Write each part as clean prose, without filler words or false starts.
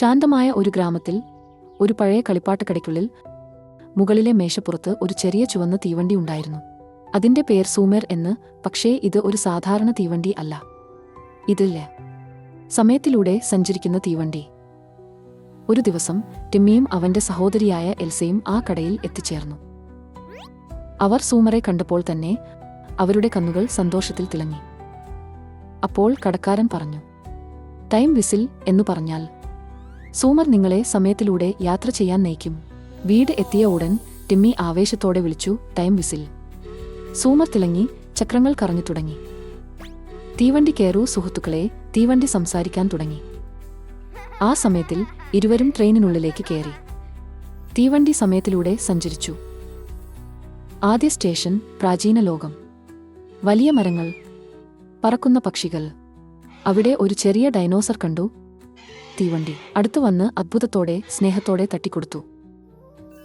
ശാന്തമായ ഒരു ഗ്രാമത്തിൽ ഒരു പഴയ കളിപ്പാട്ടക്കടയ്ക്കുള്ളിൽ മുകളിലെ മേശപ്പുറത്ത് ഒരു ചെറിയ ചുവന്ന തീവണ്ടി ഉണ്ടായിരുന്നു. അതിന്റെ പേർ സൂമർ എന്ന്. പക്ഷേ ഇത് ഒരു സാധാരണ തീവണ്ടി അല്ല. ഇതില്ലേ സമയത്തിലൂടെ സഞ്ചരിക്കുന്ന തീവണ്ടി. ഒരു ദിവസം ടിമ്മിയും അവന്റെ സഹോദരിയായ എൽസയും ആ കടയിൽ എത്തിച്ചേർന്നു. അവർ സൂമറെ കണ്ടപ്പോൾ തന്നെ അവരുടെ കണ്ണുകൾ സന്തോഷത്തിൽ തിളങ്ങി. അപ്പോൾ കടക്കാരൻ പറഞ്ഞു, ടൈം വിസിൽ എന്നു പറഞ്ഞാൽ സൂമർ നിങ്ങളെ സമയത്തിലൂടെ യാത്ര ചെയ്യാൻ നയിക്കും. വീട് എത്തിയ ഉടൻ ടിമ്മി ആവേശത്തോടെ വിളിച്ചു, ടൈം വിസിൽ. സൂമർ തിളങ്ങി, ചക്രങ്ങൾ കറഞ്ഞു തുടങ്ങി. തീവണ്ടി കയറൂ സുഹൃത്തുക്കളെ. തീവണ്ടി സംസാരിക്കാൻ തുടങ്ങി. ആ സമയത്തിൽ ഇരുവരും ട്രെയിനിനുള്ളിലേക്ക് കയറി. തീവണ്ടി സമയത്തിലൂടെ സഞ്ചരിച്ചു. ആദ്യ സ്റ്റേഷൻ പ്രാചീന ലോകം. വലിയ മരങ്ങൾ, പറക്കുന്ന പക്ഷികൾ. അവിടെ ഒരു ചെറിയ ഡൈനോസർ കണ്ടു. തീവണ്ടി അടുത്തു വന്ന് അത്ഭുതത്തോടെ സ്നേഹത്തോടെ തട്ടിക്കൊടുത്തു.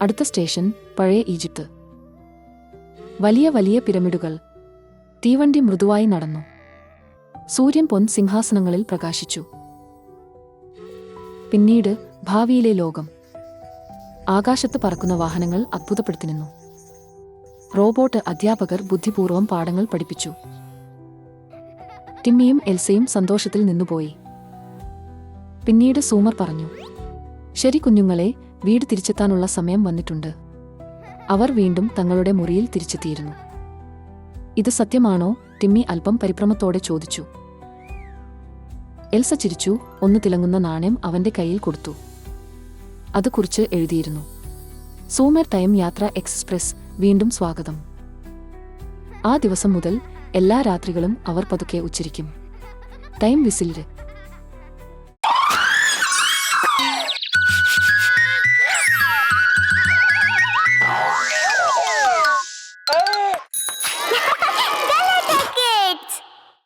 അടുത്ത സ്റ്റേഷൻ പഴയ ഈജിപ്ത്. വലിയ വലിയ പിരമിഡുകൾ. തീവണ്ടി മൃദുവായി നടന്നു. സൂര്യൻ പൊൻ സിംഹാസനങ്ങളിൽ പ്രകാശിച്ചു. പിന്നീട് ഭാവിയിലെ ലോകം. ആകാശത്ത് പറക്കുന്ന വാഹനങ്ങൾ അത്ഭുതപ്പെടുത്തി നിന്നു. റോബോട്ട് അധ്യാപകർ ബുദ്ധിപൂർവ്വം പാഠങ്ങൾ പഠിപ്പിച്ചു. ടിമ്മിയും എൽസയും സന്തോഷത്തിൽ നിന്നുപോയി. പിന്നീട് സൂമർ പറഞ്ഞു, ശരി കുഞ്ഞുങ്ങളെ, വീട് തിരിച്ചെത്താനുള്ള സമയം വന്നിട്ടുണ്ട്. അവർ വീണ്ടും തങ്ങളുടെ മുറിയിൽ തിരിച്ചെത്തിയിരുന്നു. ഇത് സത്യമാണോ? ടിമ്മി അല്പം പരിഭ്രമത്തോടെ ചോദിച്ചു. എൽസ ചിരിച്ചു. ഒന്ന് തിളങ്ങുന്ന നാണയം അവന്റെ കയ്യിൽ കൊടുത്തു. അത് കുറിച്ച് എഴുതിയിരുന്നു, സൂമർ ടൈം യാത്ര എക്സ്പ്രസ്, വീണ്ടും സ്വാഗതം. ആ ദിവസം മുതൽ എല്ലാ രാത്രികളും അവർ പതുക്കെ ഉച്ചരിക്കും, ടൈം വിസിൽ.